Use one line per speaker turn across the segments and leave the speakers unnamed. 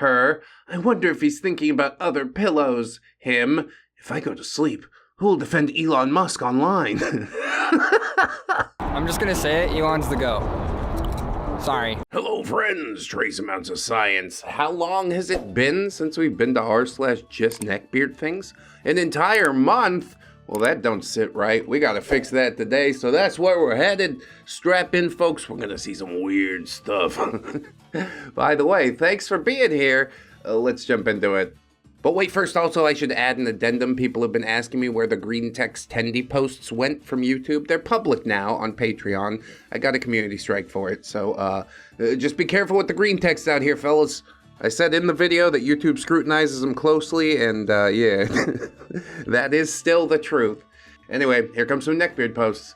Her. I wonder if he's thinking about other pillows. Him. If I go to sleep, who'll defend Elon Musk online?
I'm just gonna say it, Elon's the go. Sorry.
Hello friends, trace amounts of science. How long has it been since we've been to r/JustNeckbeardThings? An entire month? Well, that don't sit right. We gotta fix that today, so that's where we're headed. Strap in, folks, we're gonna see some weird stuff. By the way, thanks for being here. Let's jump into it. But wait, first also I should add an addendum. People have been asking me where the green text tendy posts went from YouTube. They're public now on Patreon. I got a community strike for it, so just be careful with the green text out here, fellas. I said in the video that YouTube scrutinizes them closely, and yeah, that is still the truth. Anyway, here comes some Neckbeard posts.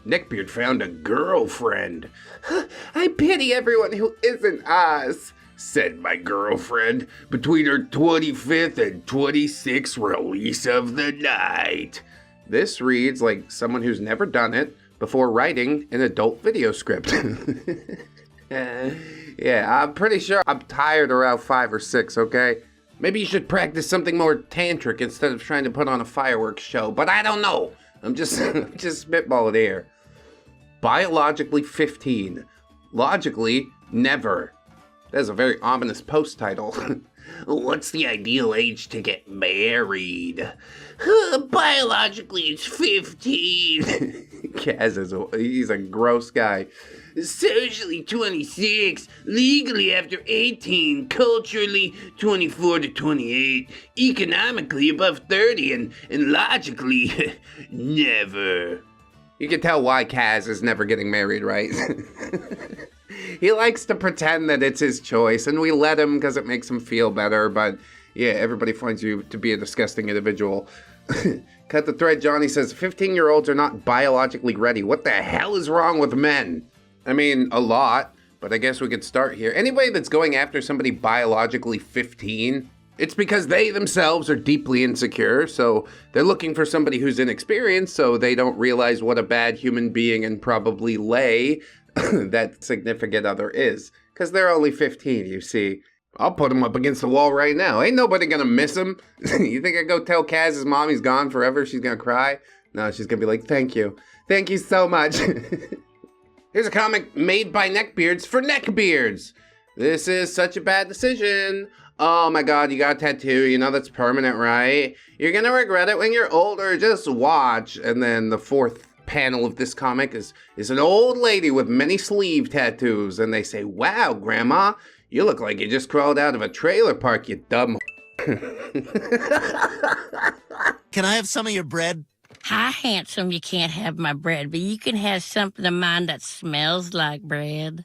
Neckbeard found a girlfriend. I pity everyone who isn't us, said my girlfriend, between her 25th and 26th release of the night. This reads like someone who's never done it before writing an adult video script. Yeah, I'm pretty sure I'm tired around 5 or 6, okay? Maybe you should practice something more tantric instead of trying to put on a fireworks show, but I don't know. I'm just spitballing here. Biologically 15. Logically, never. That's a very ominous post title. What's the ideal age to get married? Biologically, it's 15. Kaz he's a gross guy. Socially, 26. Legally, after 18. Culturally, 24 to 28. Economically, above 30. And logically, never. You can tell why Kaz is never getting married, right? He likes to pretend that it's his choice, and we let him because it makes him feel better, but yeah, everybody finds you to be a disgusting individual. Cut the thread, Johnny says, 15-year-olds are not biologically ready. What the hell is wrong with men? I mean, a lot, but I guess we could start here. Anybody that's going after somebody biologically 15, it's because they themselves are deeply insecure, so they're looking for somebody who's inexperienced, so they don't realize what a bad human being and probably lay that significant other is. Because they're only 15, you see. I'll put him up against the wall right now. Ain't nobody gonna miss him. You think I go tell Kaz's mom he's gone forever? She's gonna cry? No, she's gonna be like, thank you. Thank you so much. Here's a comic made by Neckbeards for Neckbeards. This is such a bad decision. Oh my god, you got a tattoo. You know that's permanent, right? You're gonna regret it when you're older. Just watch. And then the fourth panel of this comic is an old lady with many sleeve tattoos. And they say, wow, Grandma, you look like you just crawled out of a trailer park, you dumb.
Can I have some of your bread?
Hi, handsome, you can't have my bread, but you can have something of mine that smells like bread.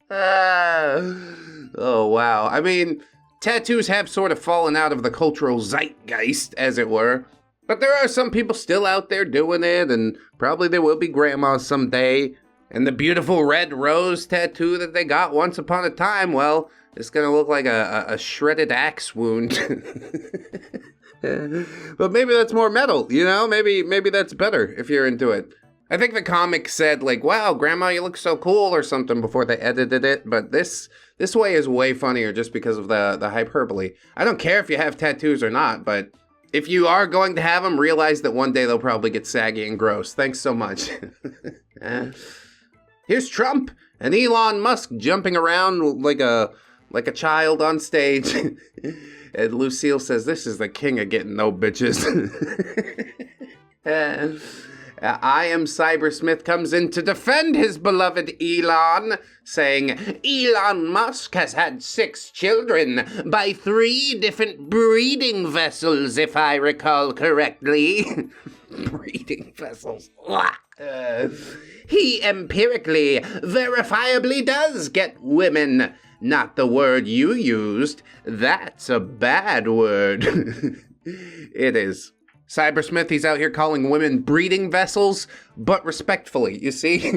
Oh, wow. I mean, tattoos have sort of fallen out of the cultural zeitgeist, as it were. But there are some people still out there doing it, and probably there will be grandmas someday. And the beautiful red rose tattoo that they got once upon a time, well, it's gonna look like a shredded axe wound. But maybe that's more metal, you know? Maybe that's better if you're into it. I think the comic said, like, wow, Grandma, you look so cool or something before they edited it, but this way is way funnier just because of the hyperbole. I don't care if you have tattoos or not, but if you are going to have them, realize that one day they'll probably get saggy and gross. Thanks so much. Here's Trump and Elon Musk jumping around like a child on stage. And Lucille says, this is the king of getting no bitches. I Am Cybersmith comes in to defend his beloved Elon, saying, Elon Musk has had 6 children by 3 different breeding vessels, if I recall correctly. Breeding vessels. He empirically, verifiably does get women. Not the word you used. That's a bad word. It is. Cybersmith, he's out here calling women breeding vessels, but respectfully, you see?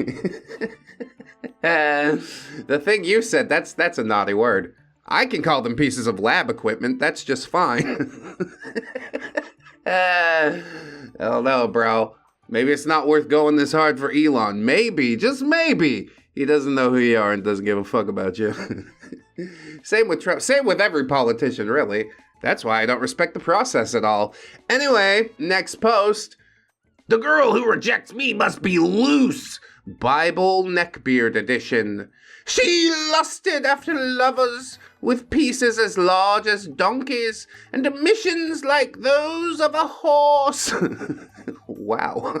The thing you said, that's a naughty word. I can call them pieces of lab equipment, that's just fine. I don't know, bro. Maybe it's not worth going this hard for Elon. Maybe, just maybe, he doesn't know who you are and doesn't give a fuck about you. Same with Trump. Same with every politician, really. That's why I don't respect the process at all. Anyway, next post. The girl who rejects me must be loose. Bible Neckbeard edition. She lusted after lovers with pieces as large as donkeys and emissions like those of a horse. Wow.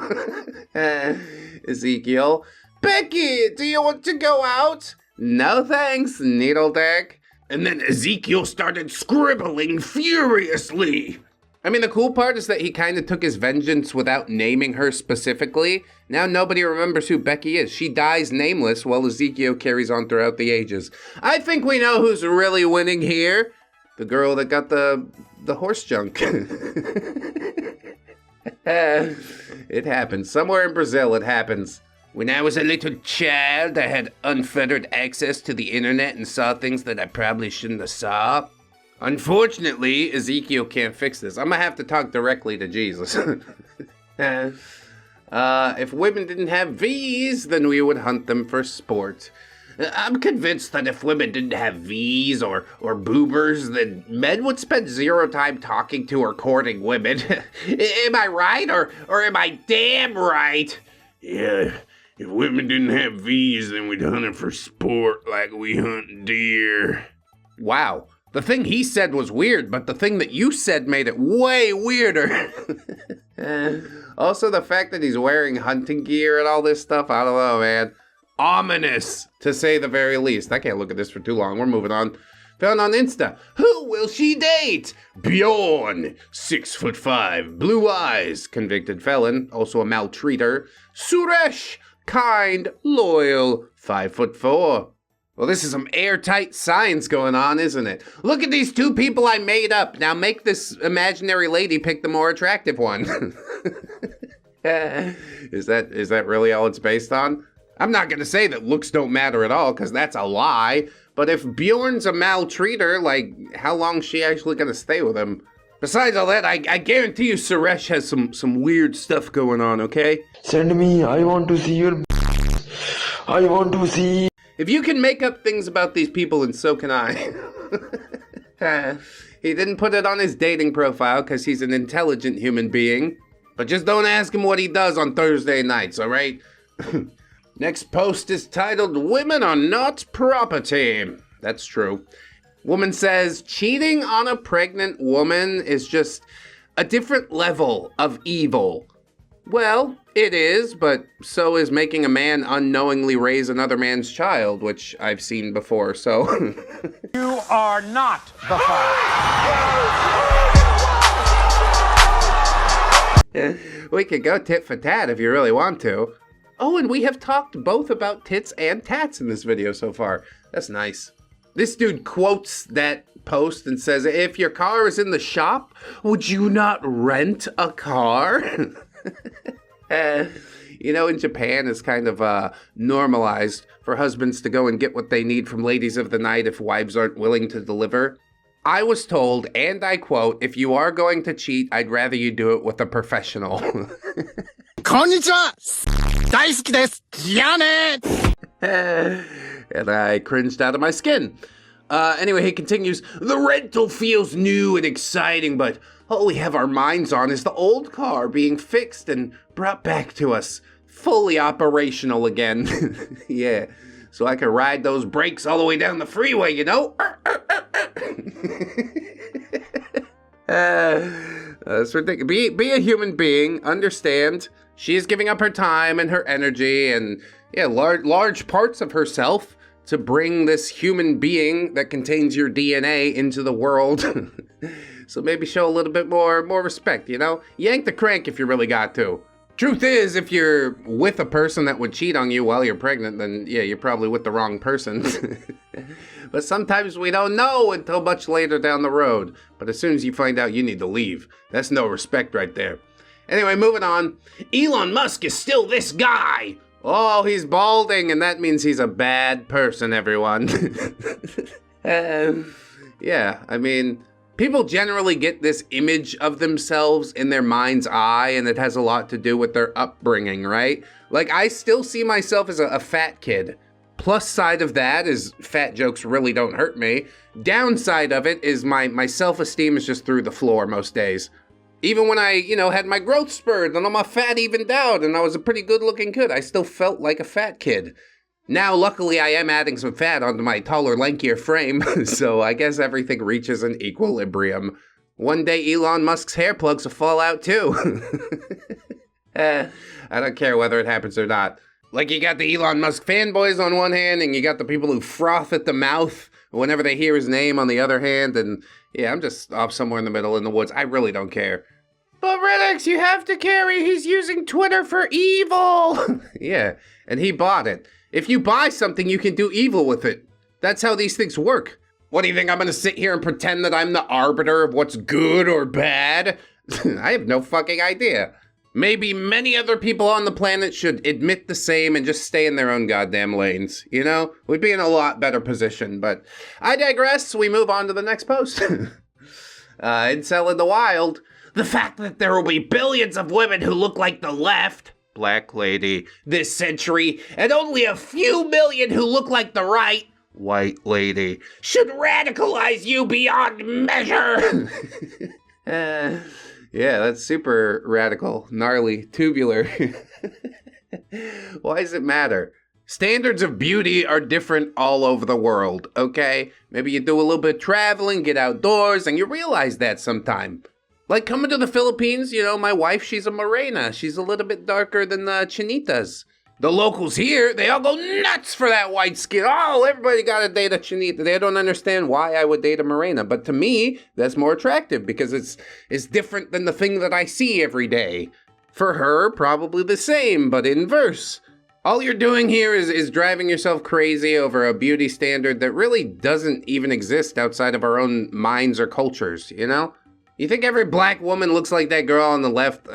Ezekiel. Becky, do you want to go out? No thanks, needle dick. And then Ezekiel started scribbling furiously. I mean, the cool part is that he kind of took his vengeance without naming her specifically. Now nobody remembers who Becky is. She dies nameless while Ezekiel carries on throughout the ages. I think we know who's really winning here. The girl that got the horse junk. It happens. Somewhere in Brazil it happens. When I was a little child, I had unfettered access to the internet and saw things that I probably shouldn't have saw. Unfortunately, Ezekiel can't fix this. I'm gonna have to talk directly to Jesus. If women didn't have V's, then we would hunt them for sport. I'm convinced that if women didn't have V's or boobers, then men would spend zero time talking to or courting women. Am I right, or am I damn right?
Yeah, if women didn't have V's, then we'd hunt them for sport like we hunt deer.
Wow. The thing he said was weird, but the thing that you said made it way weirder. Also, the fact that he's wearing hunting gear and all this stuff, I don't know, man. Ominous, to say the very least. I can't look at this for too long. We're moving on. Found on Insta. Who will she date? Bjorn, 6'5", blue eyes, convicted felon, also a maltreater. Suresh, kind, loyal, 5'4". Well, this is some airtight science going on, isn't it? Look at these two people I made up. Now make this imaginary lady pick the more attractive one. Is that really all it's based on? I'm not gonna say that looks don't matter at all, because that's a lie. But if Bjorn's a maltreater, like, how long's she actually gonna stay with him? Besides all that, I guarantee you Suresh has some weird stuff going on, okay?
Send me, I want to see your I want to see.
If you can make up things about these people, and so can I. He didn't put it on his dating profile because he's an intelligent human being. But just don't ask him what he does on Thursday nights, all right? Next post is titled, Women Are Not Property. That's true. Woman says, cheating on a pregnant woman is just a different level of evil. Well, it is, but so is making a man unknowingly raise another man's child, which I've seen before, so...
You are not the father.
We could go tit for tat if you really want to. Oh, and we have talked both about tits and tats in this video so far. That's nice. This dude quotes that post and says, if your car is in the shop, would you not rent a car? You know, in Japan, it's kind of normalized for husbands to go and get what they need from ladies of the night if wives aren't willing to deliver. I was told, and I quote, if you are going to cheat, I'd rather you do it with a professional.
Konnichiwa! Daisuki desu! Ya ne!
And I cringed out of my skin. Anyway, he continues, the rental feels new and exciting, but all we have our minds on is the old car being fixed and brought back to us, fully operational again. Yeah, so I can ride those brakes all the way down the freeway, you know? That's ridiculous. Be a human being, understand. She is giving up her time and her energy and, yeah, large parts of herself to bring this human being that contains your DNA into the world. So maybe show a little bit more respect, you know? Yank the crank if you really got to. Truth is, if you're with a person that would cheat on you while you're pregnant, then yeah, you're probably with the wrong person. But sometimes we don't know until much later down the road. But as soon as you find out, you need to leave. That's no respect right there. Anyway, moving on. Elon Musk is still this guy. Oh, he's balding, and that means he's a bad person, everyone. Yeah, I mean, people generally get this image of themselves in their mind's eye, and it has a lot to do with their upbringing, right? Like, I still see myself as a fat kid. Plus side of that is fat jokes really don't hurt me. Downside of it is my self-esteem is just through the floor most days. Even when I, had my growth spurt and all my fat evened out and I was a pretty good-looking kid, I still felt like a fat kid. Now, luckily, I am adding some fat onto my taller, lankier frame, so I guess everything reaches an equilibrium. One day, Elon Musk's hair plugs will fall out, too. I don't care whether it happens or not. Like, you got the Elon Musk fanboys on one hand, and you got the people who froth at the mouth whenever they hear his name on the other hand, and yeah, I'm just off somewhere in the middle in the woods. I really don't care. But ReddX, you have to carry. He's using Twitter for evil. Yeah, and he bought it. If you buy something, you can do evil with it. That's how these things work. What do you think, I'm gonna sit here and pretend that I'm the arbiter of what's good or bad? I have no fucking idea. Maybe many other people on the planet should admit the same and just stay in their own goddamn lanes, We'd be in a lot better position, but I digress. We move on to the next post. Incel in the wild. The fact that there will be billions of women who look like the left, black lady, this century, and only a few million who look like the right, white lady, should radicalize you beyond measure. Yeah, that's super radical, gnarly, tubular. Why does it matter? Standards of beauty are different all over the world, okay? Maybe you do a little bit of traveling, get outdoors, and you realize that sometime. Like coming to the Philippines, my wife, she's a morena. She's a little bit darker than the Chinitas. The locals here, they all go nuts for that white skin. Oh, everybody gotta date a Chinita. They don't understand why I would date a morena. But to me, that's more attractive because it's different than the thing that I see every day. For her, probably the same, but inverse. All you're doing here is driving yourself crazy over a beauty standard that really doesn't even exist outside of our own minds or cultures, You think every black woman looks like that girl on the left?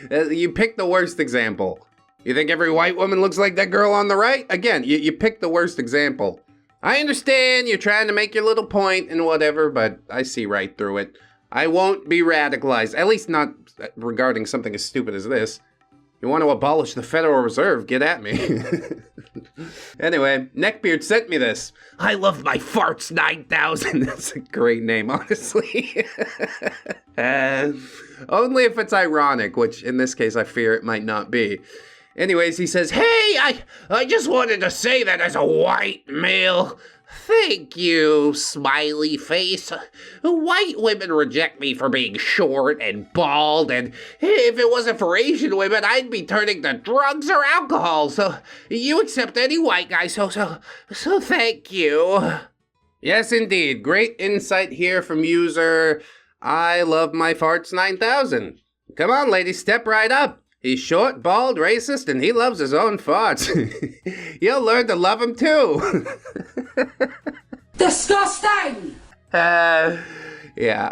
You picked the worst example. You think every white woman looks like that girl on the right? Again, you picked the worst example. I understand you're trying to make your little point and whatever, but I see right through it. I won't be radicalized, at least not regarding something as stupid as this. You want to abolish the Federal Reserve, get at me. Anyway, Neckbeard sent me this. I love my farts 9000. That's a great name, honestly. Only if it's ironic, which in this case I fear it might not be. Anyways, he says, hey, I just wanted to say that as a white male, thank you, smiley face. White women reject me for being short and bald, and if it wasn't for Asian women, I'd be turning to drugs or alcohol. So you accept any white guy, so thank you. Yes, indeed. Great insight here from user I love my farts 9000. Come on, ladies, step right up. He's short, bald, racist, and he loves his own farts. You'll learn to love him too.
Disgusting!
Yeah,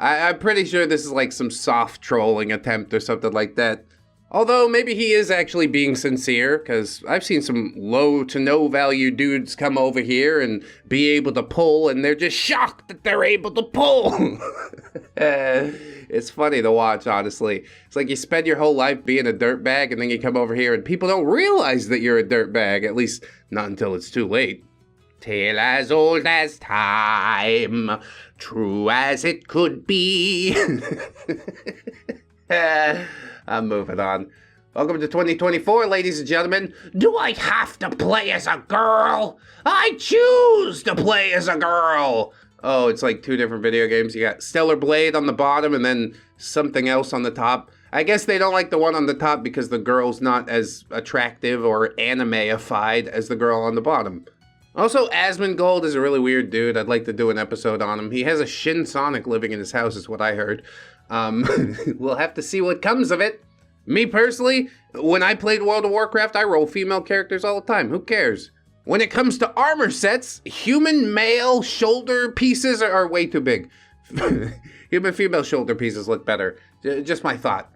I'm pretty sure this is like some soft trolling attempt or something like that. Although maybe he is actually being sincere, because I've seen some low to no value dudes come over here and be able to pull, and they're just shocked that they're able to pull. It's funny to watch, honestly. It's like you spend your whole life being a dirtbag, and then you come over here and people don't realize that you're a dirtbag, at least not until it's too late. Tale as old as time, true as it could be. I'm moving on. Welcome to 2024, ladies and gentlemen. Do I have to play as a girl? I choose to play as a girl. Oh, it's like two different video games. You got Stellar Blade on the bottom and then something else on the top. I guess they don't like the one on the top because the girl's not as attractive or anime-ified as the girl on the bottom. Also, Asmongold is a really weird dude. I'd like to do an episode on him. He has a Shin Sonic living in his house, is what I heard. We'll have to see what comes of it. Me personally, when I played World of Warcraft, I roll female characters all the time. Who cares? When it comes to armor sets, human male shoulder pieces are way too big. Human female shoulder pieces look better. Just my thought.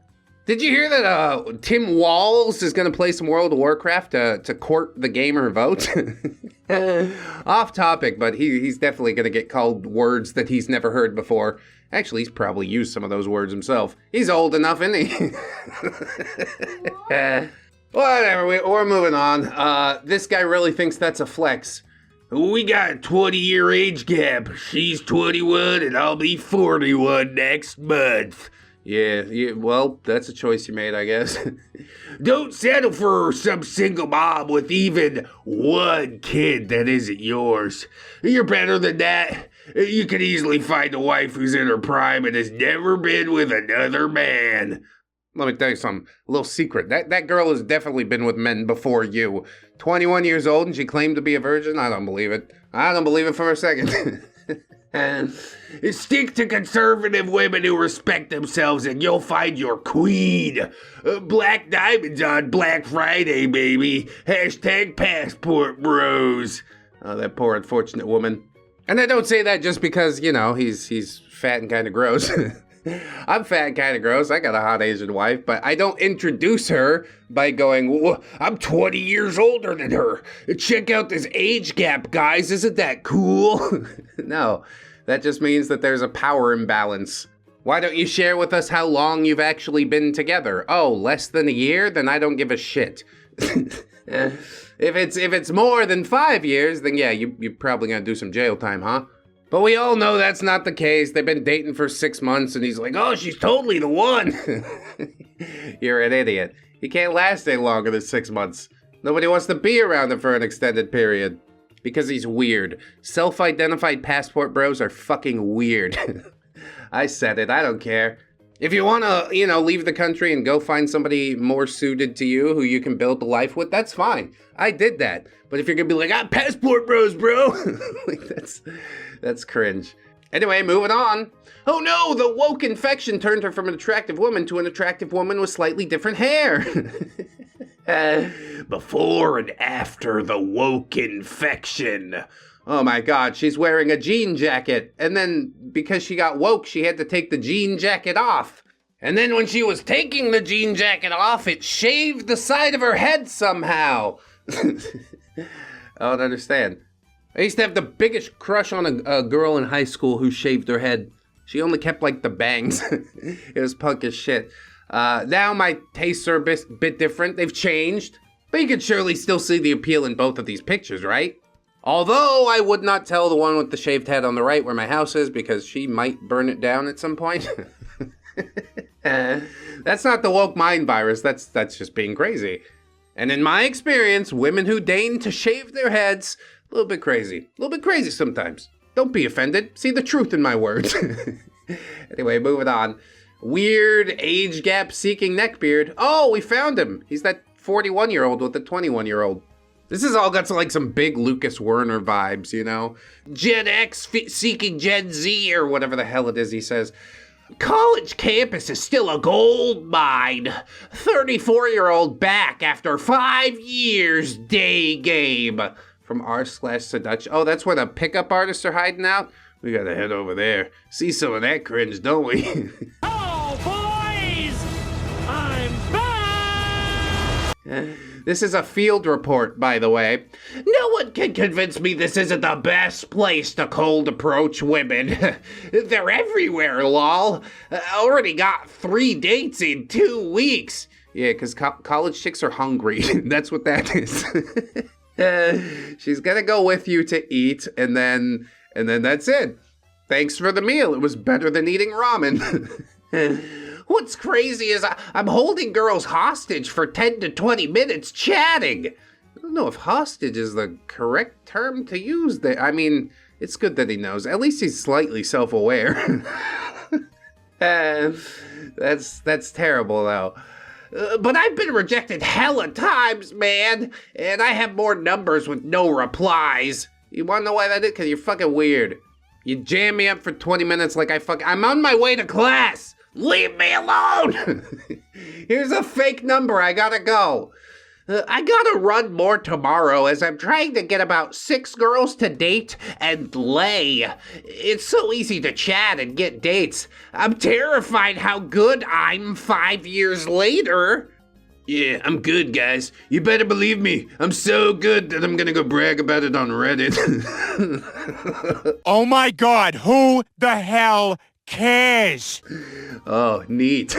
Did you hear that Tim Walls is going to play some World of Warcraft to court the gamer vote? Off topic, but he's definitely going to get called words that he's never heard before. Actually, he's probably used some of those words himself. He's old enough, isn't he? Whatever, we're moving on. This guy really thinks that's a flex.
We got a 20-year age gap. She's 21 and I'll be 41 next month.
Yeah, well, that's a choice you made, I guess.
Don't settle for some single mom with even one kid that isn't yours. You're better than that. You could easily find a wife who's in her prime and has never been with another man.
Let me tell you something, a little secret. That girl has definitely been with men before you. 21 years old and she claimed to be a virgin? I don't believe it. I don't believe it for a second.
And stick to conservative women who respect themselves and you'll find your queen. Black diamonds on Black Friday, baby. Hashtag passport bros.
Oh, that poor unfortunate woman. And I don't say that just because, you know, he's fat and kind of gross. I'm fat and kind of gross. I got a hot Asian wife, but I don't introduce her by going, well, I'm 20 years older than her. Check out this age gap, guys. Isn't that cool? No, that just means that there's a power imbalance. Why don't you share with us how long you've actually been together? Oh, less than a year? Then I don't give a shit. If it's more than 5 years, then yeah, you're probably gonna do some jail time, huh? But we all know that's not the case. They've been dating for 6 months and he's like, oh, she's totally the one. You're an idiot. He can't last any longer than 6 months. Nobody wants to be around him for an extended period. Because he's weird. Self-identified passport bros are fucking weird. I said it, I don't care. If you want to, you know, leave the country and go find somebody more suited to you who you can build a life with, that's fine. I did that. But if you're going to be like, passport bros, bro. Like, that's cringe. Anyway, moving on. Oh no, the woke infection turned her from an attractive woman to an attractive woman with slightly different hair.
Before and after the woke infection.
Oh my god, she's wearing a jean jacket. And then, because she got woke, she had to take the jean jacket off. And then when she was taking the jean jacket off, it shaved the side of her head somehow. I don't understand. I used to have the biggest crush on a girl in high school who shaved her head. She only kept, like, the bangs. It was punk as shit. Now my tastes are a bit different. They've changed. But you can surely still see the appeal in both of these pictures, right? Although I would not tell the one with the shaved head on the right where my house is because she might burn it down at some point. That's not the woke mind virus. That's just being crazy. And in my experience, women who deign to shave their heads, a little bit crazy. A little bit crazy sometimes. Don't be offended. See the truth in my words. Anyway, moving on. Weird age gap seeking neckbeard. Oh, we found him. He's that 41-year-old with the 21-year-old. This has all got like some big Lucas Werner vibes, you know? Gen X seeking Gen Z or whatever the hell it is he says. College campus is still a gold mine. 34-year-old back after 5 years, day game. From r/seduction. Oh, that's where the pickup artists are hiding out? We gotta head over there. See some of that cringe, don't we?
Oh, boys! I'm back!
This is a field report, by the way.
No one can convince me this isn't the best place to cold approach women. They're everywhere, lol. Already got 3 dates in 2 weeks.
Yeah, because college chicks are hungry. That's what that is. She's gonna go with you to eat, and then that's it. Thanks for the meal. It was better than eating ramen.
What's crazy is I'm holding girls hostage for 10 to 20 minutes chatting.
I don't know if hostage is the correct term to use there. I mean, it's good that he knows. At least he's slightly self-aware. That's terrible, though.
But I've been rejected hella times, man. And I have more numbers with no replies.
You wanna know why that is? Because you're fucking weird. You jam me up for 20 minutes like I'm on my way to class.
Leave me alone.
Here's a fake number. I gotta go.
I gotta run more tomorrow as I'm trying to get about 6 girls to date and lay. It's so easy to chat and get dates. I'm terrified how good I'm 5 years later.
Yeah, I'm good, guys. You better believe me. I'm so good that I'm gonna go brag about it on Reddit.
Oh my god, who the hell cares?
Oh, neat.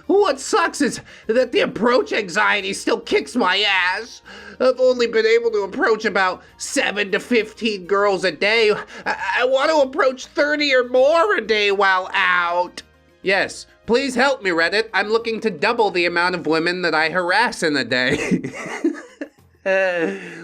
What sucks is that the approach anxiety still kicks my ass. I've only been able to approach about 7 to 15 girls a day. I want to approach 30 or more a day while out.
Yes, please help me, Reddit. I'm looking to double the amount of women that I harass in a day.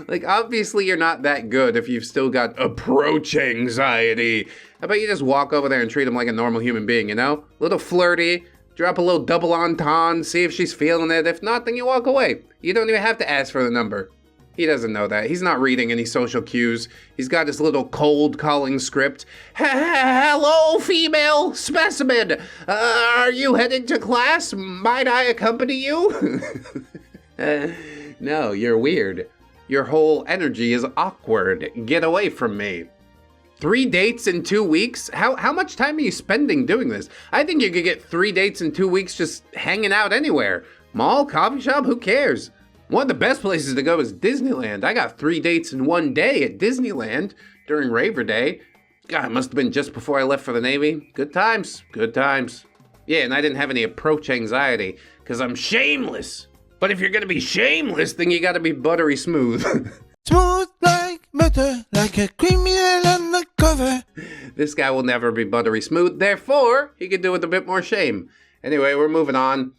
Like, obviously you're not that good if you've still got approach anxiety. How about you just walk over there and treat him like a normal human being, you know? A little flirty, drop a little double entendre, see if she's feeling it. If not, then you walk away. You don't even have to ask for the number. He doesn't know that. He's not reading any social cues. He's got his little cold calling script.
Hello, female specimen. Are you heading to class? Might I accompany you?
No, you're weird. Your whole energy is awkward. Get away from me. 3 dates in 2 weeks? How much time are you spending doing this? I think you could get 3 dates in 2 weeks just hanging out anywhere. Mall, coffee shop, who cares? One of the best places to go is Disneyland. I got 3 dates in 1 day at Disneyland during Raver Day. God, it must have been just before I left for the Navy. Good times, good times. Yeah, and I didn't have any approach anxiety because I'm shameless. But if you're gonna be shameless, then you gotta be buttery smooth.
Smooth like butter, like a criminal undercover.
This guy will never be buttery smooth, therefore, he can do it with a bit more shame. Anyway, we're moving on.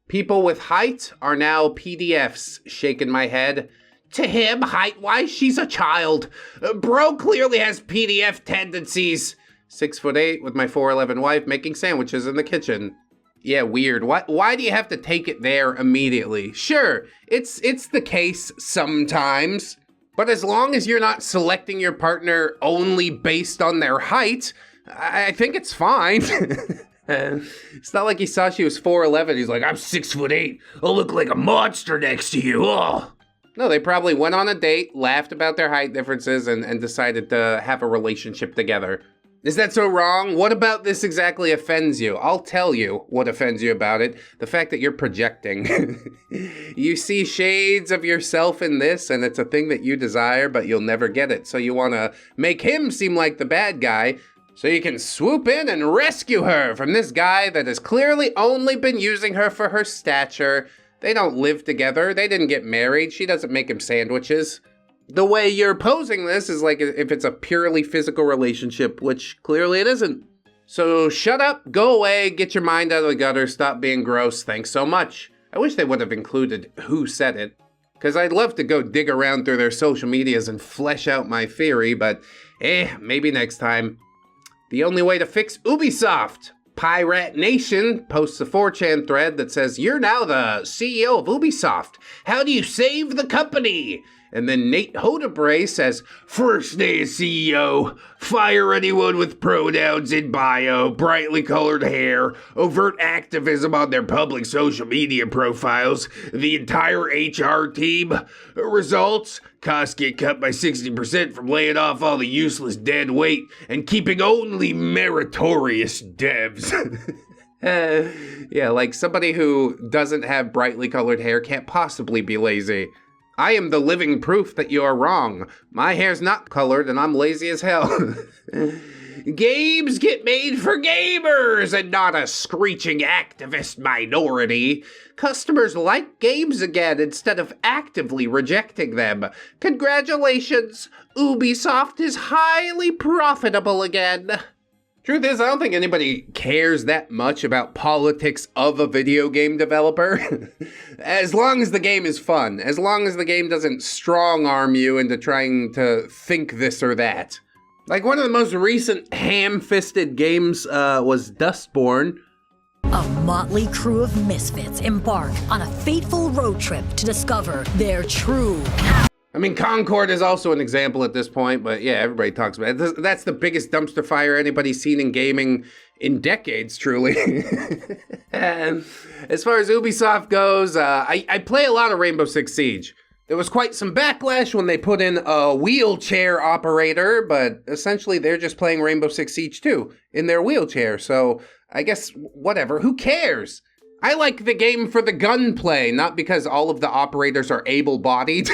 People with height are now PDFs, shaking my head.
To him, height-wise, she's a child. Bro clearly has PDF tendencies.
6'8" with my 4'11" wife making sandwiches in the kitchen. Yeah, weird. Why do you have to take it there immediately? Sure, it's the case sometimes, but as long as you're not selecting your partner only based on their height, I think it's fine. It's not like he saw she was 4'11". He's like, I'm 6'8".
I'll look like a monster next to you. Oh.
No, they probably went on a date, laughed about their height differences, and decided to have a relationship together. Is that so wrong? What about this exactly offends you? I'll tell you what offends you about it. The fact that you're projecting. You see shades of yourself in this, and it's a thing that you desire, but you'll never get it. So you want to make him seem like the bad guy, so you can swoop in and rescue her from this guy that has clearly only been using her for her stature. They don't live together. They didn't get married. She doesn't make him sandwiches. The way you're posing this is like if it's a purely physical relationship, which clearly it isn't. So shut up, go away, get your mind out of the gutter, stop being gross, thanks so much. I wish they would have included who said it, because I'd love to go dig around through their social medias and flesh out my theory, but maybe next time. The only way to fix Ubisoft. Pirate Nation posts a 4chan thread that says, "You're now the CEO of Ubisoft. How do you save the company?" And then Nate Hodebray says, "First day as CEO, fire anyone with pronouns in bio, brightly colored hair, overt activism on their public social media profiles, the entire HR team. Results, costs get cut by 60% from laying off all the useless dead weight and keeping only meritorious devs." Yeah, like somebody who doesn't have brightly colored hair can't possibly be lazy. I am the living proof that you are wrong. My hair's not colored and I'm lazy as hell.
Games get made for gamers and not a screeching activist minority. Customers like games again instead of actively rejecting them. Congratulations, Ubisoft is highly profitable again.
Truth is, I don't think anybody cares that much about politics of a video game developer. As long as the game is fun, as long as the game doesn't strong-arm you into trying to think this or that. Like one of the most recent ham-fisted games was Dustborn.
A motley crew of misfits embark on a fateful road trip to discover their true.
I mean, Concord is also an example at this point, but yeah, everybody talks about it. That's the biggest dumpster fire anybody's seen in gaming in decades, truly. And as far as Ubisoft goes, I play a lot of Rainbow Six Siege. There was quite some backlash when they put in a wheelchair operator, but essentially they're just playing Rainbow Six Siege 2 in their wheelchair, so I guess whatever, who cares? I like the game for the gunplay, not because all of the operators are able-bodied.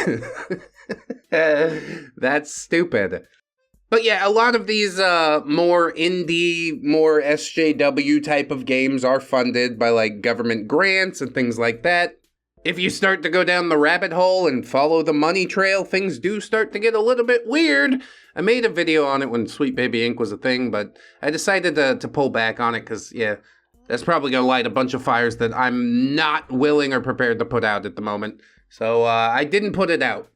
That's stupid. But yeah, a lot of these more indie, more SJW type of games are funded by like government grants and things like that. If you start to go down the rabbit hole and follow the money trail, things do start to get a little bit weird. I made a video on it when Sweet Baby Inc. was a thing, but I decided to pull back on it because, yeah, that's probably going to light a bunch of fires that I'm not willing or prepared to put out at the moment. So I didn't put it out.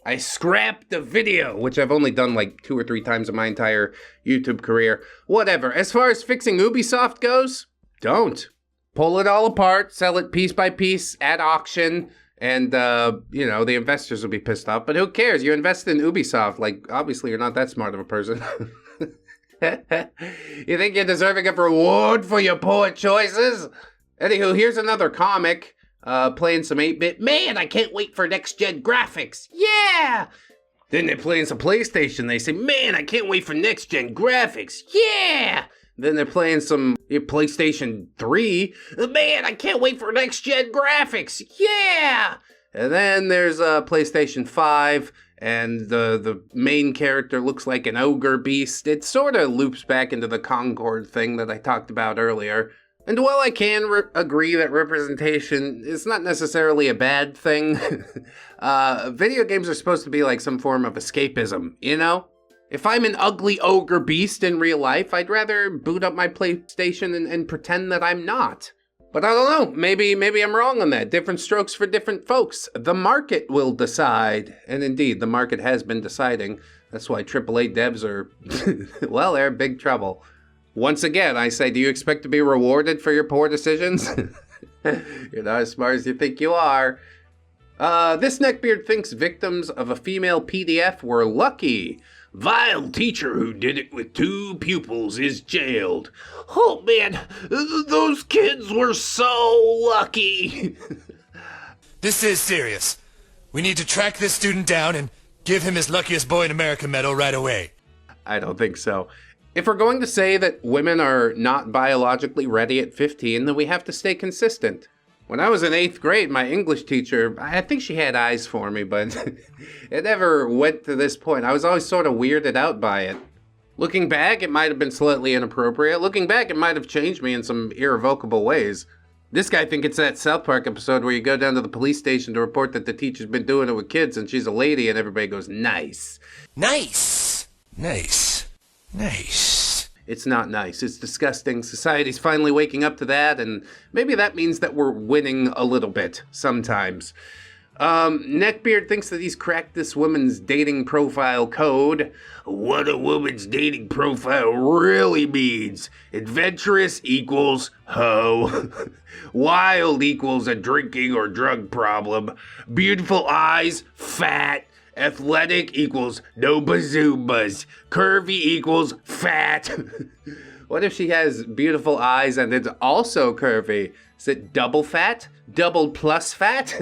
I scrapped the video, which I've only done like 2 or 3 times in my entire YouTube career. Whatever. As far as fixing Ubisoft goes, don't. Pull it all apart, sell it piece by piece at auction, and, you know, the investors will be pissed off. But who cares? You invest in Ubisoft. Like, obviously you're not that smart of a person. You think you're deserving of reward for your poor choices? Anywho, here's another comic. Playing some 8-bit. Man, I can't wait for next-gen graphics. Yeah! Then they're playing some PlayStation. They say, man, I can't wait for next-gen graphics. Yeah! Then they're playing some PlayStation 3. Man, I can't wait for next-gen graphics. Yeah! And then there's PlayStation 5, and the main character looks like an ogre beast. It sort of loops back into the Concord thing that I talked about earlier. And while I can agree that representation is not necessarily a bad thing, video games are supposed to be like some form of escapism, you know? If I'm an ugly ogre beast in real life, I'd rather boot up my PlayStation and pretend that I'm not. But I don't know, maybe I'm wrong on that. Different strokes for different folks. The market will decide. And indeed, the market has been deciding. That's why AAA devs are, well, they're in big trouble. Once again, I say, do you expect to be rewarded for your poor decisions? You're not as smart as you think you are. This neckbeard thinks victims of a female PDF were lucky. Vile teacher who did it with 2 pupils is jailed. Oh man, those kids were so lucky.
This is serious. We need to track this student down and give him his luckiest boy in America medal right away.
I don't think so. If we're going to say that women are not biologically ready at 15, then we have to stay consistent. When I was in 8th grade, my English teacher, I think she had eyes for me, but it never went to this point. I was always sort of weirded out by it. Looking back, it might have been slightly inappropriate. Looking back, it might have changed me in some irrevocable ways. This guy thinks it's that South Park episode where you go down to the police station to report that the teacher's been doing it with kids and she's a lady and everybody goes, nice.
Nice. Nice. Nice.
It's not nice. It's disgusting. Society's finally waking up to that, and maybe that means that we're winning a little bit sometimes. Neckbeard thinks that he's cracked this woman's dating profile code. What a woman's dating profile really means. Adventurous equals hoe. Wild equals a drinking or drug problem. Beautiful eyes, fat. Athletic equals no bazoomas. Curvy equals fat. What if she has beautiful eyes and it's also curvy? Is it double fat? Double plus fat?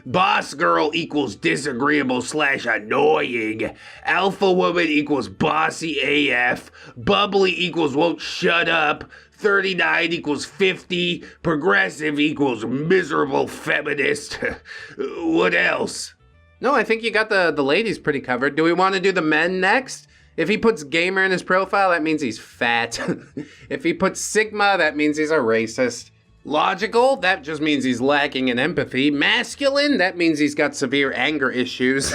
Boss girl equals disagreeable / annoying. Alpha woman equals bossy AF. Bubbly equals won't shut up. 39 equals 50. Progressive equals miserable feminist. What else? No, I think you got the ladies pretty covered. Do we want to do the men next? If he puts gamer in his profile, that means he's fat. If he puts Sigma, that means he's a racist. Logical, that just means he's lacking in empathy. Masculine, that means he's got severe anger issues.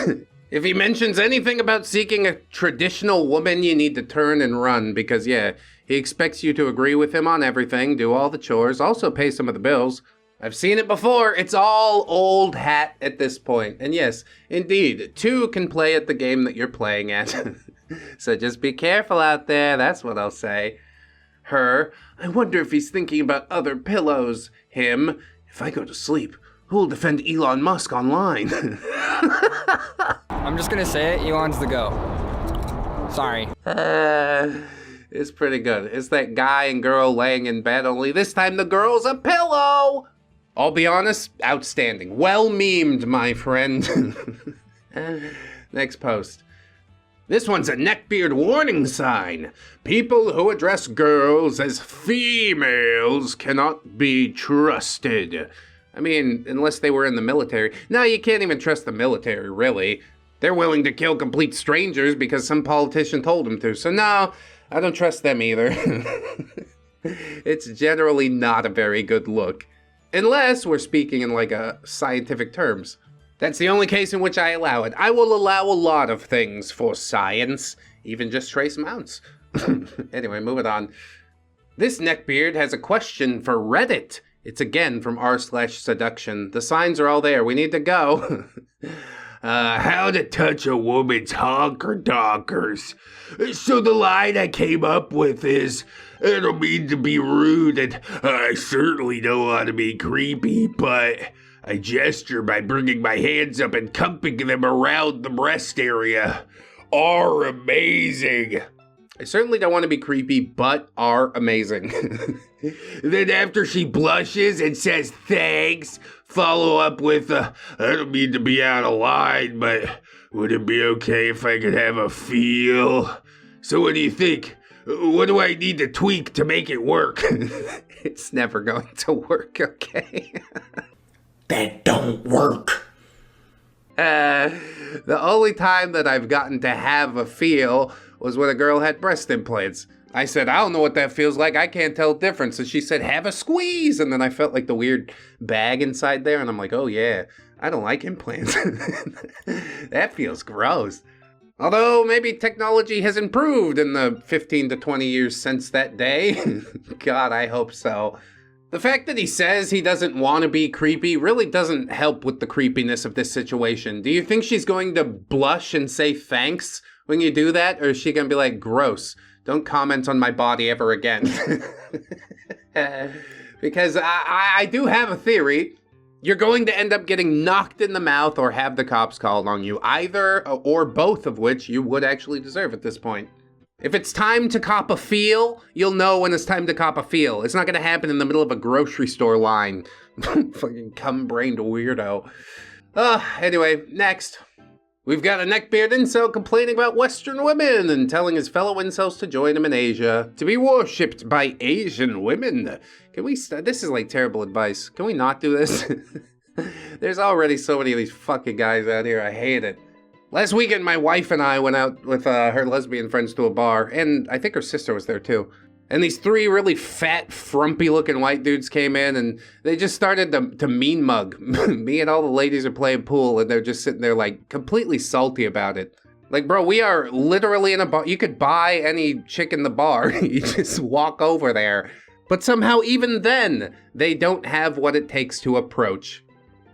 If he mentions anything about seeking a traditional woman, you need to turn and run because, yeah, he expects you to agree with him on everything, do all the chores, also pay some of the bills. I've seen it before. It's all old hat at this point. And yes, indeed, 2 can play at the game that you're playing at. So just be careful out there. That's what I'll say. Her, I wonder if he's thinking about other pillows. Him, if I go to sleep, who'll defend Elon Musk online?
I'm just gonna say it, Elon's the go. Sorry.
It's pretty good. It's that guy and girl laying in bed, only this time the girl's a pillow! I'll be honest, outstanding. Well memed, my friend. Next post. This one's a neckbeard warning sign. People who address girls as females cannot be trusted. I mean, unless they were in the military. No, you can't even trust the military, really. They're willing to kill complete strangers because some politician told them to. So no, I don't trust them either. It's generally not a very good look. Unless we're speaking in like a scientific terms. That's the only case in which I allow it. I will allow a lot of things for science, even just trace amounts. Anyway, moving on. This neckbeard has a question for Reddit. It's again from r/seduction. The signs are all there. We need to go. How to touch a woman's honker donkers. So the line I came up with is, I don't mean to be rude, and I certainly don't want to be creepy, but I gesture by bringing my hands up and cupping them around the breast area. Are amazing. I certainly don't want to be creepy, but are amazing. Then after she blushes and says thanks, follow up with, I don't mean to be out of line, but would it be okay if I could have a feel? So what do you think? What do I need to tweak to make it work? It's never going to work, okay?
That don't work.
The only time that I've gotten to have a feel was when a girl had breast implants. I said, I don't know what that feels like. I can't tell the difference. And she said, have a squeeze. And then I felt like the weird bag inside there. And I'm like, oh yeah, I don't like implants. That feels gross. Although maybe technology has improved in the 15 to 20 years since that day. God, I hope so. The fact that he says he doesn't want to be creepy really doesn't help with the creepiness of this situation. Do you think she's going to blush and say thanks when you do that? Or is she going to be like, gross, don't comment on my body ever again? Because I do have a theory. You're going to end up getting knocked in the mouth or have the cops called on you. Either or both of which you would actually deserve at this point. If it's time to cop a feel, you'll know when it's time to cop a feel. It's not going to happen in the middle of a grocery store line. Fucking cum-brained weirdo. Anyway, next. We've got a neckbeard incel complaining about Western women and telling his fellow incels to join him in Asia. To be worshipped by Asian women. Can we this is like terrible advice. Can we not do this? There's already so many of these fucking guys out here. I hate it. Last weekend, my wife and I went out with her lesbian friends to a bar, and I think her sister was there too. And these three really fat, frumpy-looking white dudes came in, and they just started to mean mug. Me and all the ladies are playing pool, and they're just sitting there, like, completely salty about it. Like, bro, we are literally in a bar. You could buy any chick in the bar. You just walk over there. But somehow, even then, they don't have what it takes to approach.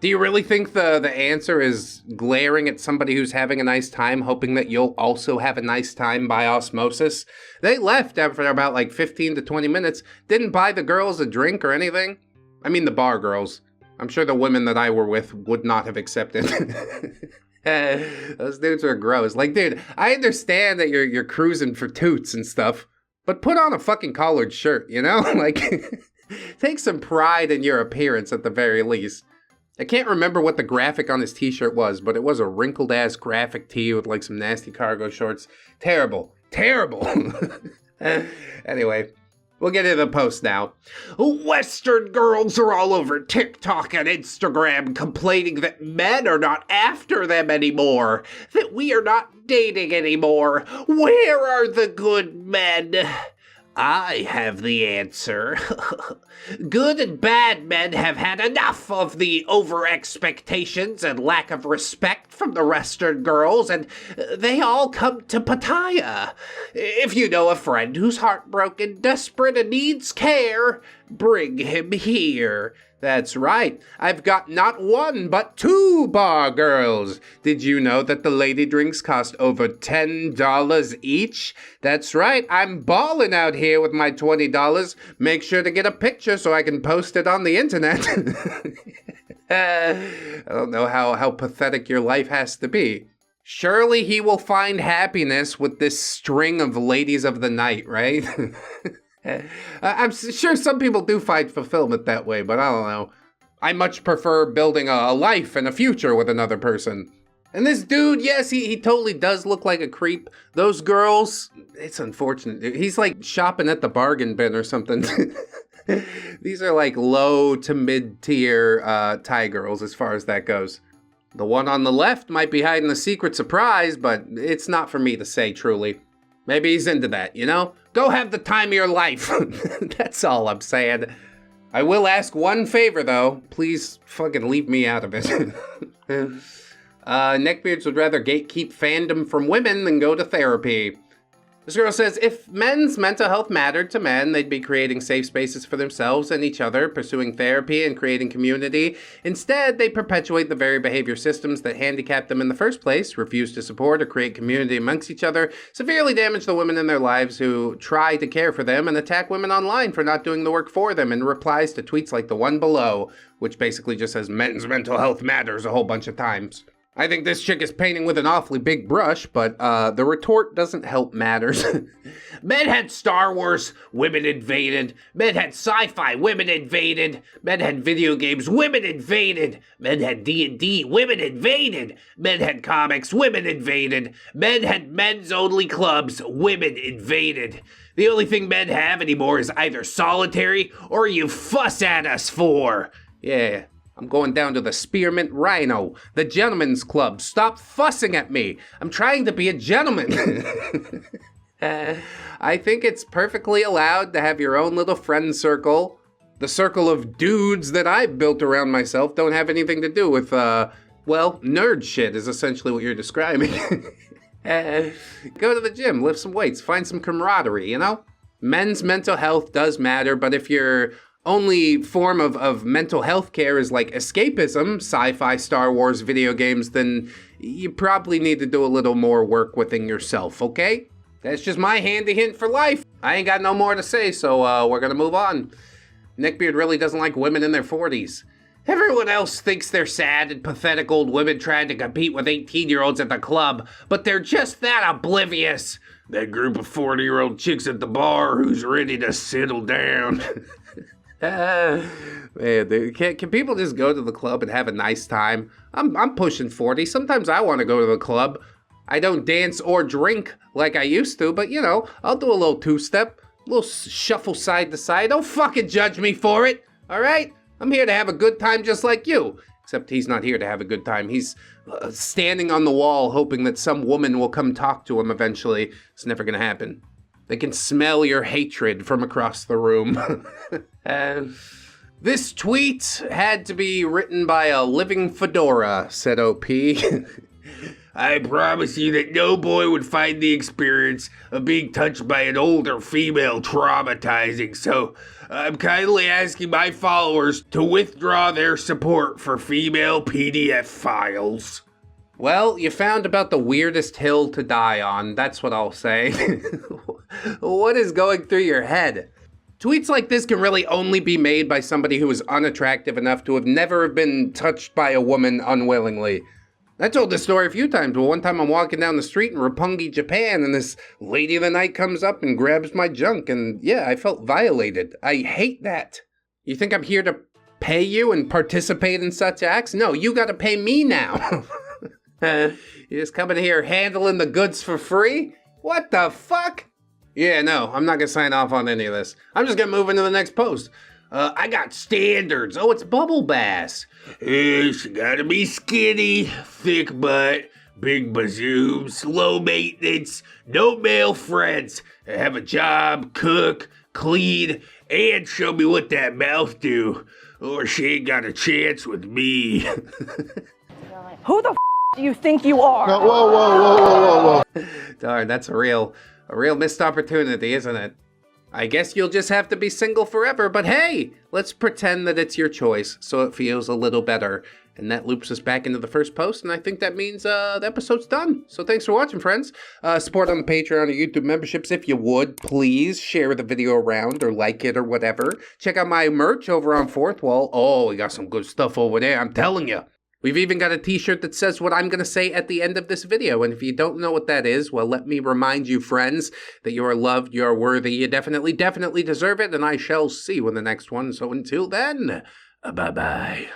Do you really think the answer is glaring at somebody who's having a nice time, hoping that you'll also have a nice time by osmosis? They left after about like 15 to 20 minutes, didn't buy the girls a drink or anything. I mean the bar girls. I'm sure the women that I were with would not have accepted. Those dudes are gross. Like, dude, I understand that you're cruising for toots and stuff, but put on a fucking collared shirt, you know? Like, take some pride in your appearance at the very least. I can't remember what the graphic on his t-shirt was, but it was a wrinkled-ass graphic tee with like some nasty cargo shorts. Terrible. Terrible. Anyway, we'll get into the post now.
Western girls are all over TikTok and Instagram complaining that men are not after them anymore, that we are not dating anymore. Where are the good men? I have the answer. Good and bad men have had enough of the over-expectations and lack of respect from the Western girls, and they all come to Pattaya. If you know a friend who's heartbroken, desperate, and needs care, bring him here. That's right. I've got not one, but 2 bar girls. Did you know that the lady drinks cost over $10 each? That's right. I'm balling out here with my $20. Make sure to get a picture so I can post it on the internet. I don't know how pathetic your life has to be. Surely he will find happiness with this string of ladies of the night, right? I'm sure some people do find fulfillment that way, but I don't know. I much prefer building a life and a future with another person. And this dude, yes, he totally does look like a creep. Those girls, it's unfortunate. He's like shopping at the bargain bin or something. These are like low to mid-tier Thai girls as far as that goes.
The one on the left might be hiding a secret surprise, but it's not for me to say truly. Maybe he's into that, you know? Go have the time of your life. That's all I'm saying. I will ask one favor, though. Please fucking leave me out of it. Neckbeards would rather gatekeep fandom from women than go to therapy. This girl says, if men's mental health mattered to men, they'd be creating safe spaces for themselves and each other, pursuing therapy and creating community. Instead, they perpetuate the very behavior systems that handicap them in the first place, refuse to support or create community amongst each other, severely damage the women in their lives who try to care for them, and attack women online for not doing the work for them in replies to tweets like the one below, which basically just says men's mental health matters a whole bunch of times. I think this chick is painting with an awfully big brush, but the retort doesn't help matters.
Men had Star Wars, women invaded. Men had sci-fi, women invaded. Men had video games, women invaded. Men had D&D, women invaded. Men had comics, women invaded. Men had men's only clubs, women invaded. The only thing men have anymore is either solitary or you fuss at us for.
Yeah. I'm going down to the Spearmint Rhino, the gentleman's club. Stop fussing at me. I'm trying to be a gentleman. I think it's perfectly allowed to have your own little friend circle. The circle of dudes that I've built around myself don't have anything to do with, well, nerd shit is essentially what you're describing. Go to the gym, lift some weights, find some camaraderie, you know? Men's mental health does matter, but if you're only form of mental health care is like escapism, sci-fi, Star Wars, video games, then you probably need to do a little more work within yourself, okay? That's just my handy hint for life. I ain't got no more to say, so we're gonna move on. Neckbeard really doesn't like women in their 40s.
Everyone else thinks they're sad and pathetic old women trying to compete with 18-year-olds at the club, but they're just that oblivious. That group of 40-year-old chicks at the bar who's ready to settle down.
Man, dude, can people just go to the club and have a nice time? I'm pushing 40. Sometimes I want to go to the club. I don't dance or drink like I used to, but you know, I'll do a little two-step, a little shuffle side to side. Don't fucking judge me for it, all right? I'm here to have a good time just like you. Except he's not here to have a good time. He's standing on the wall hoping that some woman will come talk to him eventually. It's never gonna happen. They can smell your hatred from across the room. This tweet had to be written by a living fedora, said OP.
I promise you that no boy would find the experience of being touched by an older female traumatizing, so I'm kindly asking my followers to withdraw their support for female PDF files.
Well, you found about the weirdest hill to die on, that's what I'll say. What is going through your head? Tweets like this can really only be made by somebody who is unattractive enough to have never been touched by a woman unwillingly. I told this story a few times, but one time I'm walking down the street in Roppongi, Japan, and this lady of the night comes up and grabs my junk, and yeah, I felt violated. I hate that. You think I'm here to pay you and participate in such acts? No, you gotta pay me now. You just coming here handling the goods for free? What the fuck? Yeah, no, I'm not gonna sign off on any of this. I'm just gonna move into the next post. I got standards. Oh, it's Bubble Bass.
She gotta be skinny, thick butt, big bazooms, low maintenance, no male friends, have a job, cook, clean, and show me what that mouth do, or she ain't got a chance with me.
Who the do you think you are?
No, whoa.
Darn, that's a real missed opportunity, isn't it? I guess you'll just have to be single forever, but hey, let's pretend that it's your choice so it feels a little better. And that loops us back into the first post, and I think that means the episode's done. So thanks for watching, friends. Support on the Patreon or YouTube memberships if you would. Please share the video around or like it or whatever. Check out my merch over on Fourth Wall. Oh, we got some good stuff over there, I'm telling you. We've even got a t-shirt that says what I'm going to say at the end of this video. And if you don't know what that is, well, let me remind you, friends, that you are loved, you are worthy, you definitely deserve it, and I shall see you in the next one. So until then, bye-bye.